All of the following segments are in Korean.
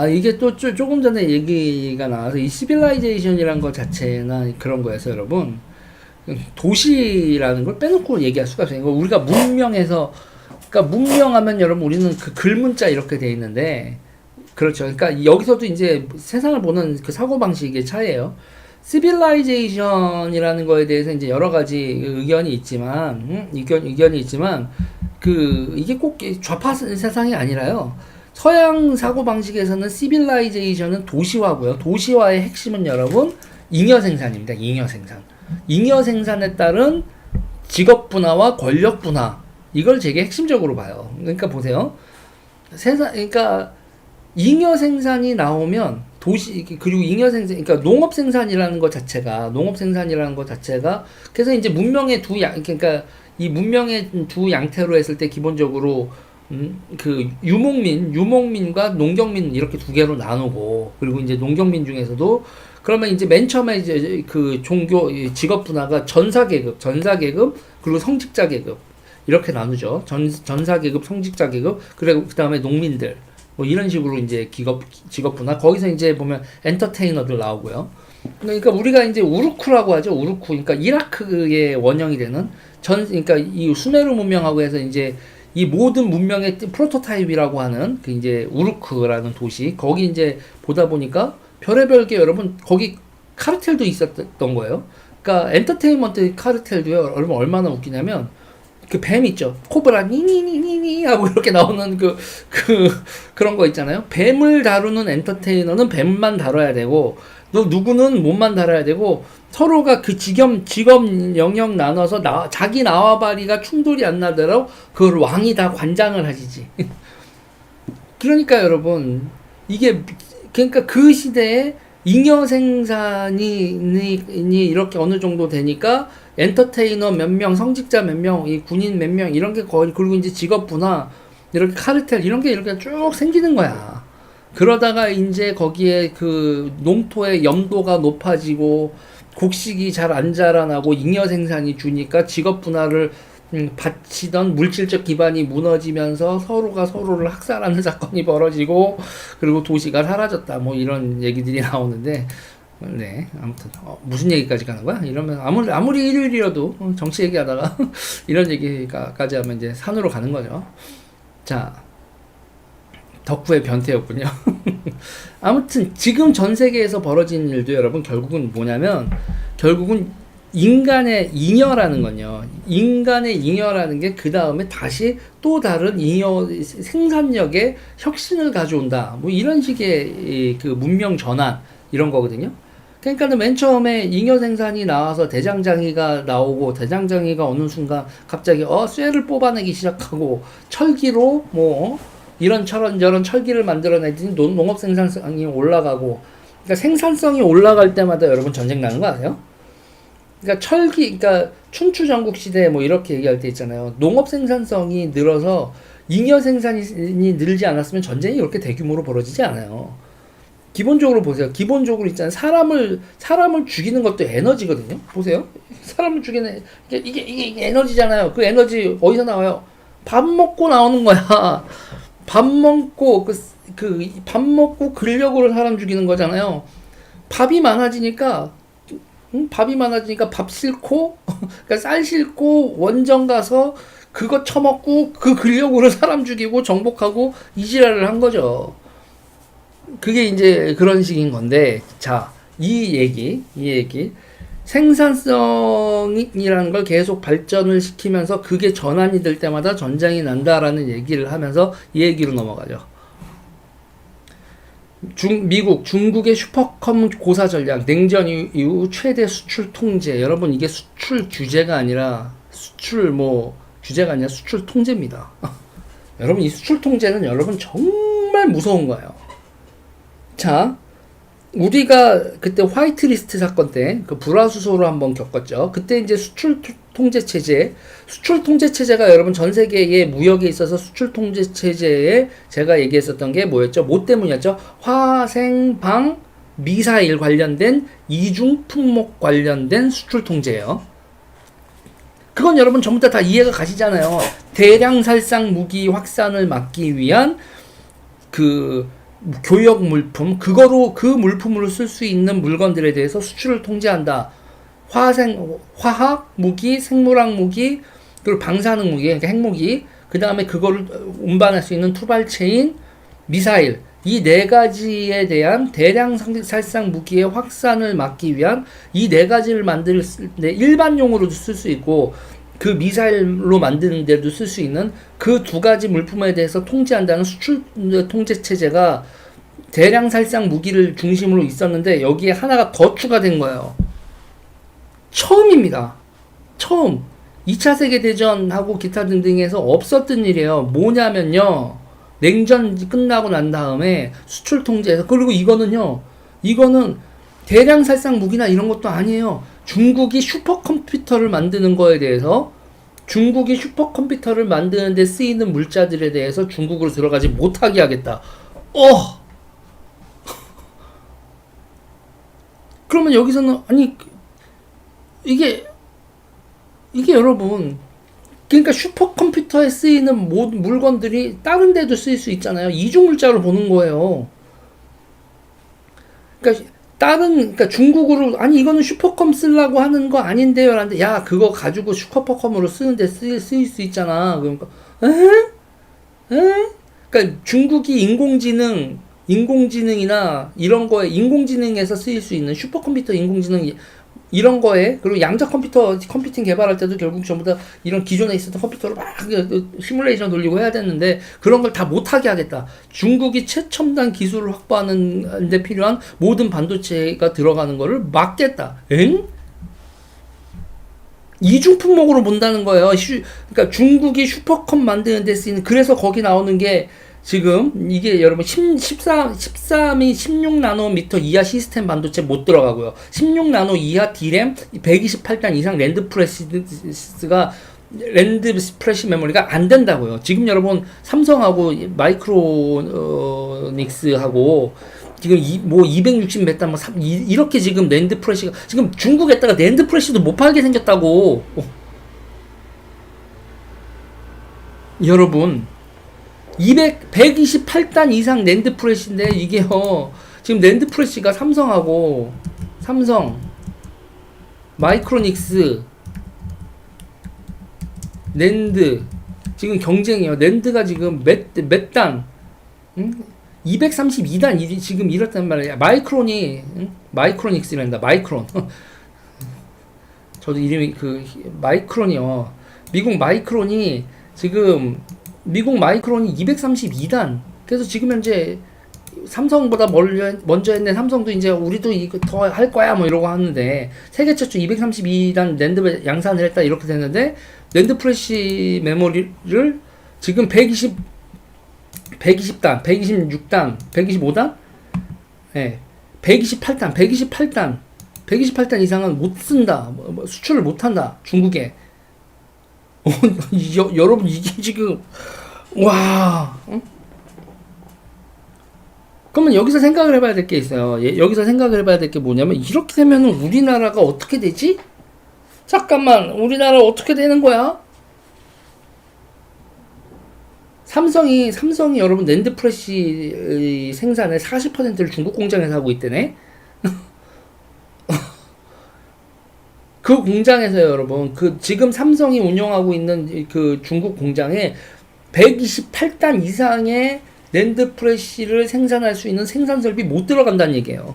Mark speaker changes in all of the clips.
Speaker 1: 이게 또 조금 전에 얘기가 나와서 이 시빌라이제이션이란 것 자체나 그런 거에서 여러분 도시라는 걸 빼놓고 얘기할 수가 없어요. 우리가 문명에서 그러니까 문명하면 여러분 우리는 그 글문자 이렇게 돼 있는데 그렇죠. 그러니까 여기서도 이제 세상을 보는 그 사고 방식의 차이예요. 시빌라이제이션이라는 거에 대해서 이제 여러 가지 의견이 있지만 의견이 있지만 그 이게 꼭 좌파 세상이 아니라요. 서양 사고 방식에서는 시빌라이제이션은 도시화고요. 도시화의 핵심은 여러분 잉여 생산입니다. 잉여 생산. 잉여 생산에 따른 직업 분화와 권력 분화. 이걸 되게 핵심적으로 봐요. 그러니까 보세요. 그러니까 잉여 생산이 나오면 도시 그리고 잉여 생산 그러니까 농업 생산이라는 것 자체가 그래서 이제 문명의 그러니까 이 문명의 두 양태로 했을 때 기본적으로 그 유목민과 농경민 이렇게 두 개로 나누고 그리고 이제 농경민 중에서도 그러면 이제 맨 처음에 이제 그 종교 직업 분화가 전사계급 그리고 성직자계급 이렇게 나누죠. 전사계급, 성직자계급 그리고 그 다음에 농민들 뭐 이런 식으로 이제 직업 분화 거기서 이제 보면 엔터테이너들 나오고요. 그러니까 우리가 이제 우르크라고 하죠. 우르크 그러니까 이라크의 원형이 되는 그러니까 이 수메르 문명하고 해서 이제 이 모든 문명의 프로토타입이라고 하는 그 이제 우르크라는 도시 거기 이제 보다 보니까 별의별 게 여러분 거기 카르텔도 있었던 거예요. 그러니까 엔터테인먼트 카르텔도요. 여러분 얼마나 웃기냐면 그 뱀 있죠. 코브라 니니니니니 하고 이렇게 나오는 그런 거 있잖아요. 뱀을 다루는 엔터테이너는 뱀만 다뤄야 되고 누구는 몸만 다뤄야 되고 서로가 그 직업 영역 나눠서 자기 나와바리가 충돌이 안 나도록 그걸 왕이 다 관장을 하시지. 그러니까 여러분 이게 그러니까 그 시대에 잉여 생산이 이렇게 어느 정도 되니까 엔터테이너 몇 명, 성직자 몇 명, 이 군인 몇 명 이런 게 거의 그리고 이제 직업부나 이렇게 카르텔 이런 게 이렇게 쭉 생기는 거야. 그러다가 이제 거기에 그 농토의 염도가 높아지고 곡식이 잘 안 자라나고 잉여 생산이 주니까 직업 분화를 바치던 물질적 기반이 무너지면서 서로가 서로를 학살하는 사건이 벌어지고 그리고 도시가 사라졌다 뭐 이런 얘기들이 나오는데 네 아무튼 무슨 얘기까지 가는 거야? 이러면 아무리 일요일이라도 정치 얘기하다가 이런 얘기까지 하면 이제 산으로 가는 거죠. 자 덕후의 변태였군요. 아무튼 지금 전 세계에서 벌어진 일도 여러분 결국은 뭐냐면 결국은 인간의 잉여라는 건요. 인간의 잉여라는 게 그 다음에 다시 또 다른 잉여 생산력의 혁신을 가져온다. 뭐 이런 식의 그 문명 전환 이런 거거든요. 그러니까는 맨 처음에 잉여 생산이 나와서 대장장이가 나오고 대장장이가 어느 순간 갑자기 쇠를 뽑아내기 시작하고 철기로 뭐 이런저런 철기를 만들어내더니 농업 생산성이 올라가고 그러니까 생산성이 올라갈 때마다 여러분 전쟁 나는 거 아세요? 그러니까 그러니까 춘추 전국 시대 뭐 이렇게 얘기할 때 있잖아요. 농업 생산성이 늘어서 잉여 생산이 늘지 않았으면 전쟁이 이렇게 대규모로 벌어지지 않아요. 기본적으로 보세요. 기본적으로 있잖아요. 사람을 죽이는 것도 에너지거든요. 보세요. 사람을 죽이는 이게 에너지잖아요. 그 에너지 어디서 나와요? 밥 먹고 나오는 거야. 밥 먹고 밥 먹고 근력으로 사람 죽이는 거잖아요. 밥이 많아지니까 밥 싣고 그러니까 쌀 싣고 원정 가서 그거 처먹고 그 근력으로 사람 죽이고 정복하고 이 지랄을 한 거죠. 그게 이제 그런 식인 건데 자, 이 얘기 생산성이라는 걸 계속 발전을 시키면서 그게 전환이 될 때마다 전쟁이 난다라는 얘기를 하면서 이 얘기로 넘어가죠. 중국의 슈퍼컴 고사 전략, 냉전 이후 최대 수출 통제. 여러분 이게 수출 규제가 아니라 수출 통제입니다. 여러분 이 수출 통제는 여러분 정말 무서운 거예요. 자, 우리가 그때 화이트리스트 사건 때 그 불화수소로 한번 겪었죠. 그때 이제 수출 통제 체제가 여러분 전 세계의 무역에 있어서 수출 통제 체제에 제가 얘기했었던 게 뭐였죠? 뭐 때문이었죠? 화생방 미사일 관련된 이중 품목 관련된 수출 통제예요. 그건 여러분 전부 다 이해가 가시잖아요. 대량 살상 무기 확산을 막기 위한 그 교역 물품, 그거로 그 물품으로 쓸 수 있는 물건들에 대해서 수출을 통제한다. 화학 무기, 생물학 무기, 그리고 방사능 무기, 그러니까 핵무기, 그 다음에 그거를 운반할 수 있는 투발체인, 미사일, 이 네 가지에 대한 대량 살상 무기의 확산을 막기 위한 이 네 가지를 만들 때 일반용으로도 쓸 수 있고 그 미사일로 만드는 데도 쓸 수 있는 그 두 가지 물품에 대해서 통제한다는 수출 통제 체제가 대량 살상 무기를 중심으로 있었는데 여기에 하나가 더 추가된 거예요. 처음입니다. 처음. 2차 세계대전하고 기타 등등에서 없었던 일이에요. 뭐냐면요. 냉전 끝나고 난 다음에 수출 통제해서, 그리고 이거는 대량 살상 무기나 이런 것도 아니에요. 중국이 슈퍼컴퓨터를 만드는 거에 대해서, 중국이 슈퍼컴퓨터를 만드는 데 쓰이는 물자들에 대해서 중국으로 들어가지 못하게 하겠다. 그러면 여기서는, 아니, 이게 여러분, 그러니까 슈퍼컴퓨터에 쓰이는 모든 물건들이 다른 데도 쓰일 수 있잖아요. 이중물자로 보는 거예요. 그러니까 중국으로, 아니 이거는 슈퍼컴 쓰려고 하는 거 아닌데요 라는데, 야 그거 가지고 슈퍼컴으로 쓰는데 쓰일 수 있잖아. 그러니까 그러니까 중국이 인공지능이나 이런 거에, 인공지능에서 쓰일 수 있는 슈퍼컴퓨터, 인공지능 이런 거에, 그리고 양자 컴퓨팅 개발할 때도 결국 전부 다 이런 기존에 있었던 컴퓨터로 막 시뮬레이션 돌리고 해야 되는데 그런 걸 다 못하게 하겠다. 중국이 최첨단 기술을 확보하는 데 필요한 모든 반도체가 들어가는 거를 막겠다. 엥? 이중품목으로 본다는 거예요. 그러니까 중국이 슈퍼컴 만드는 데 쓰이는, 그래서 거기 나오는 게 지금 이게 여러분 13이 16나노미터 이하 시스템 반도체 못 들어가고요. 16나노 이하 D램 128단 이상 랜드 프레시 메모리가 안 된다고요. 지금 여러분 삼성하고 마이크로닉스하고 지금 뭐 260 몇 단 뭐 이렇게 지금 랜드 프레시가 지금 중국에다가 랜드 프레시도 못 팔게 생겼다고. 여러분 128단 이상 랜드 프레시인데 이게요. 지금 랜드 프레시가 삼성, 마이크로닉스, 랜드 지금 경쟁이에요. 랜드가 지금 몇 단? 232단 지금 이렇단 말이야. 마이크로닉스란다. 마이크론. 저도 이름이 마이크론이요. 미국 마이크론이 232단. 그래서 지금 현재 삼성보다 먼저 했네. 삼성도 이제 우리도 이거 더 할 거야 뭐 이러고 하는데 세계 최초 232단 랜드 양산을 했다 이렇게 됐는데 랜드 프레시 메모리를 지금 120단, 126단, 125단? 네. 128단 이상은 못 쓴다. 수출을 못 한다. 중국에. 여러분 이게 지금 와. 응? 그러면 여기서 생각을 해봐야 될 게 있어요. 여기서 생각을 해봐야 될 게 뭐냐면 이렇게 되면 우리나라가 어떻게 되지? 잠깐만, 우리나라 어떻게 되는 거야? 삼성이 여러분 랜드 프레시 생산의 40%를 중국 공장에서 하고 있대네. 그 공장에서 여러분 지금 삼성이 운영하고 있는 그 중국 공장에 128단 이상의 랜드 프레시를 생산할 수 있는 생산 설비 못 들어간다는 얘기예요.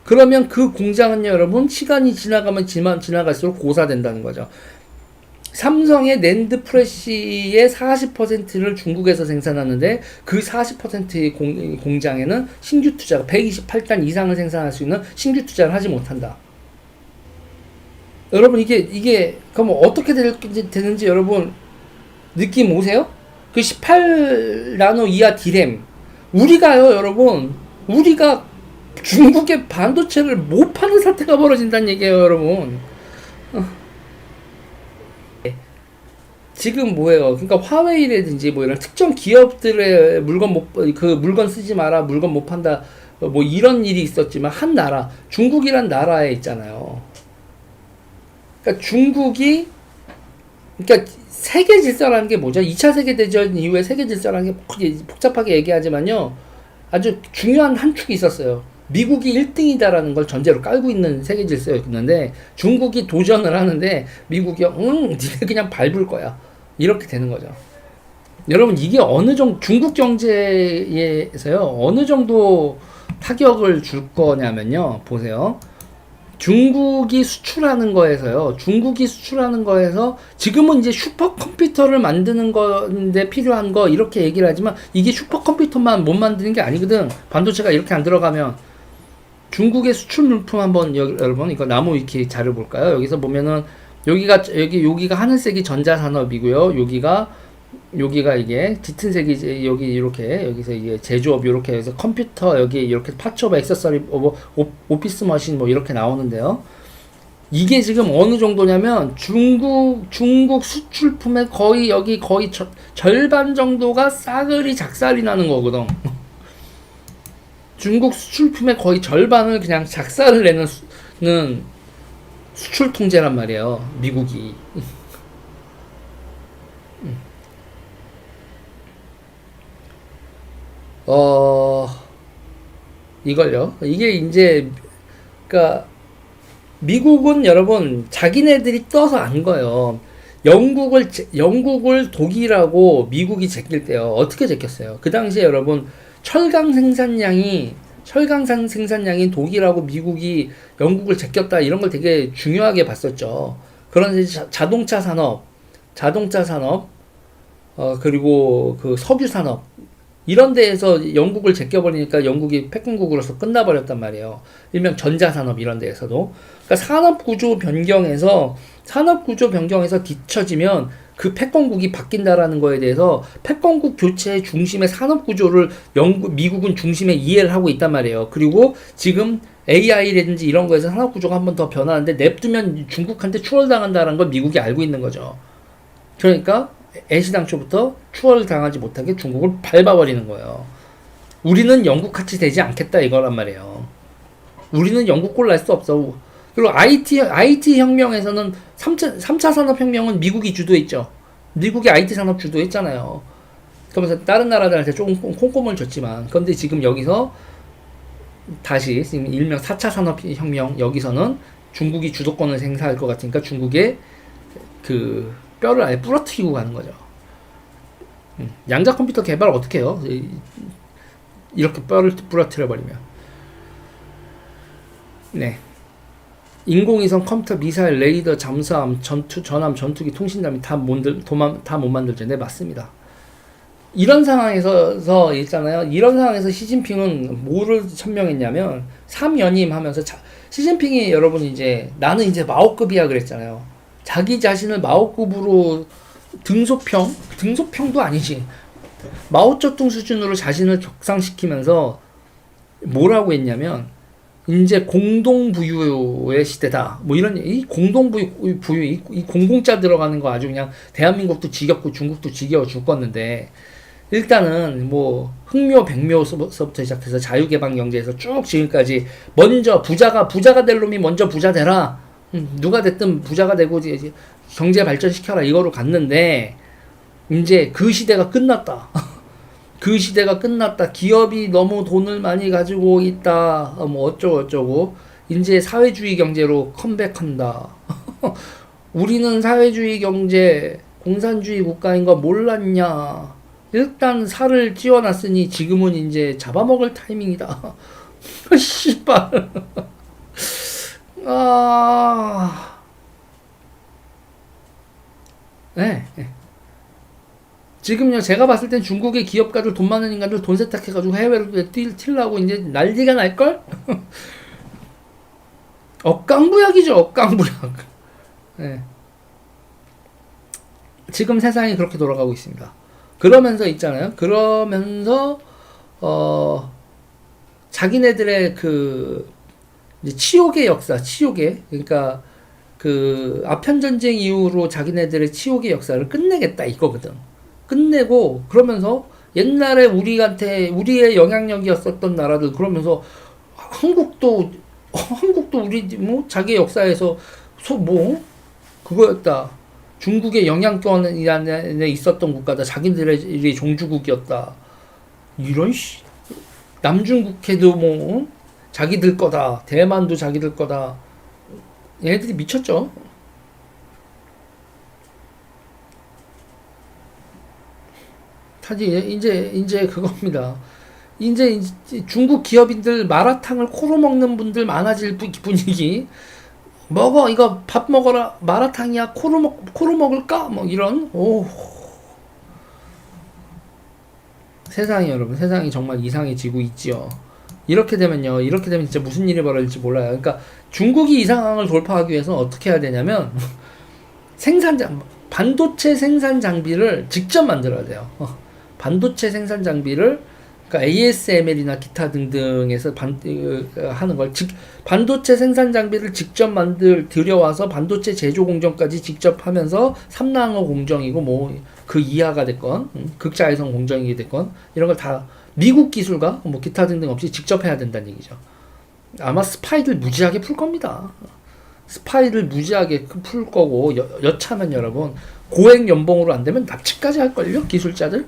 Speaker 1: 그러면 그 공장은 여러분 시간이 지나가면 지나갈수록 고사된다는 거죠. 삼성의 랜드 프레시의 40%를 중국에서 생산하는데 그 40%의 공장에는 신규 투자가 128단 이상을 생산할 수 있는 신규 투자를 하지 못한다. 여러분 이게 그럼 어떻게 되는지 여러분 느낌 오세요? 그 18나노 이하 D램 우리가요 여러분, 우리가 중국의 반도체를 못 파는 사태가 벌어진다는 얘기예요 여러분. 지금 뭐예요? 그러니까 화웨이라든지 뭐 이런 특정 기업들의 물건 쓰지 마라, 물건 못 판다, 뭐 이런 일이 있었지만 한 나라, 중국이란 나라에 있잖아요. 그러니까 중국이, 그러니까 세계 질서라는 게 뭐죠? 2차 세계대전 이후에 세계 질서라는 게 복잡하게 얘기하지만요. 아주 중요한 한 축이 있었어요. 미국이 1등이다라는 걸 전제로 깔고 있는 세계 질서였는데 중국이 도전을 하는데 미국이 니네 그냥 밟을 거야. 이렇게 되는 거죠. 여러분 이게 어느 정도 중국 경제에서요. 어느 정도 타격을 줄 거냐면요. 보세요. 중국이 수출하는 거에서 지금은 이제 슈퍼컴퓨터를 만드는 건데 필요한 거 이렇게 얘기를 하지만 이게 슈퍼컴퓨터만 못 만드는 게 아니거든. 반도체가 이렇게 안 들어가면 중국의 수출 물품 한번 여러분 이거 나무 위키 자료 볼까요? 여기서 보면은 여기가 하늘색이 전자산업이고요. 여기가 이게 짙은 색이 여기 이렇게 여기서 이게 제조업 이렇게 해서 컴퓨터 여기 이렇게 파츠업 액세서리 오피스 머신 뭐 이렇게 나오는데요. 이게 지금 어느 정도냐면 중국 수출품의 거의 절반 정도가 싸그리 작살이 나는 거거든. 중국 수출품의 거의 절반을 그냥 작살을 내는 수출 통제란 말이에요. 미국이. 이걸요. 이게 이제, 그니까, 미국은 여러분, 자기네들이 떠서 안 거예요. 영국을 독일하고 미국이 제낄 때요. 어떻게 제꼈어요? 그 당시에 여러분, 철강 생산량인 독일하고 미국이 영국을 제꼈다, 이런 걸 되게 중요하게 봤었죠. 그런데 자동차 산업, 그리고 그 석유 산업, 이런 데에서 영국을 제껴버리니까 영국이 패권국으로서 끝나버렸단 말이에요. 일명 전자산업 이런 데에서도. 그러니까 산업구조 변경에서 뒤처지면 그 패권국이 바뀐다라는 거에 대해서 패권국 교체의 중심의 산업구조를 미국은 중심에 이해를 하고 있단 말이에요. 그리고 지금 AI라든지 이런 거에서 산업구조가 한 번 더 변하는데 냅두면 중국한테 추월당한다는 걸 미국이 알고 있는 거죠. 그러니까 애시당초부터 추월당하지 못하게 중국을 밟아버리는 거예요. 우리는 영국같이 되지 않겠다 이거란 말이에요. 우리는 영국 꼴 날 수 없어. 그리고 IT 혁명에서는 3차 산업혁명은 미국이 주도했죠. 미국이 IT 산업 주도했잖아요. 그러면서 다른 나라들한테 조금 콩고물 줬지만, 그런데 지금 여기서 다시 지금 일명 4차 산업혁명 여기서는 중국이 주도권을 행사할 것 같으니까 중국의 그 뼈를 아예 부러뜨리고 가는 거죠. 양자 컴퓨터 개발 어떻게 해요? 이렇게 뼈를 부러뜨려 버리면. 네. 인공위성, 컴퓨터, 미사일, 레이더, 잠수함, 전함, 전투기, 통신담이 다 못 만들죠. 네, 맞습니다. 이런 상황에서 있잖아요. 이런 상황에서 시진핑은 뭐를 천명했냐면 3연임 하면서 시진핑이 여러분 이제 나는 이제 마오급이야 그랬잖아요. 자기 자신을 마오급으로 등소평도 아니지. 마오쩌둥 수준으로 자신을 격상시키면서 뭐라고 했냐면 이제 공동부유의 시대다. 뭐 이런 이 공동부유 이 공공자 들어가는 거 아주 그냥 대한민국도 지겹고 중국도 지겨워 죽겠는데 일단은 뭐 흑묘 백묘서부터 시작해서 자유개방 경제에서 쭉 지금까지 먼저 부자가 될 놈이 먼저 부자 되라. 누가 됐든 부자가 되고 이제 경제 발전시켜라 이거로 갔는데 이제 그 시대가 끝났다. 그 시대가 끝났다. 기업이 너무 돈을 많이 가지고 있다. 뭐 어쩌고 이제 사회주의 경제로 컴백한다. 우리는 사회주의 경제 공산주의 국가인 거 몰랐냐. 일단 살을 찌워놨으니 지금은 이제 잡아먹을 타이밍이다. 씨발. 네. 지금요, 제가 봤을 땐 중국의 기업가들, 돈 많은 인간들 돈 세탁해가지고 해외로 튀려고 이제 난리가 날걸? 억강부약이죠, 억강부약. 네. 지금 세상이 그렇게 돌아가고 있습니다. 그러면서 있잖아요. 자기네들의 이제 치욕의 역사, 그러니까 아편전쟁 이후로 자기네들의 치욕의 역사를 끝내겠다 이거거든. 끝내고 그러면서 옛날에 우리의 영향력이었었던 나라들 그러면서 한국도 우리 뭐 자기 역사에서 그거였다. 중국의 영향권 안에 있었던 국가다. 자기들의 종주국이었다. 이런 남중국해도 뭐 자기들 거다. 대만도 자기들 거다. 얘네들이 미쳤죠. 사실 이제 그겁니다. 이제 중국 기업인들 마라탕을 코로 먹는 분들 많아질 분위기. 먹어 이거 밥 먹어라 마라탕이야 코로 먹을까 뭐 이런 오 세상이 여러분 세상이 정말 이상해지고 있지요. 이렇게 되면 진짜 무슨 일이 벌어질지 몰라요. 그러니까 중국이 이 상황을 돌파하기 위해서 어떻게 해야 되냐면 반도체 생산 장비를 직접 만들어야 돼요. 반도체 생산 장비를 그러니까 ASML이나 기타 등등에서 하는 걸 반도체 생산 장비를 직접 들여와서 반도체 제조 공정까지 직접 하면서 3나노 공정이고 뭐 그 이하가 됐건 극자외선 공정이 됐건 이런 걸 다 미국 기술과 뭐 기타 등등 없이 직접 해야 된다는 얘기죠. 아마 스파이들 무지하게 풀 겁니다. 스파이를 무지하게 풀 거고 여차면 여러분 고액 연봉으로 안 되면 납치까지 할 걸요 기술자들.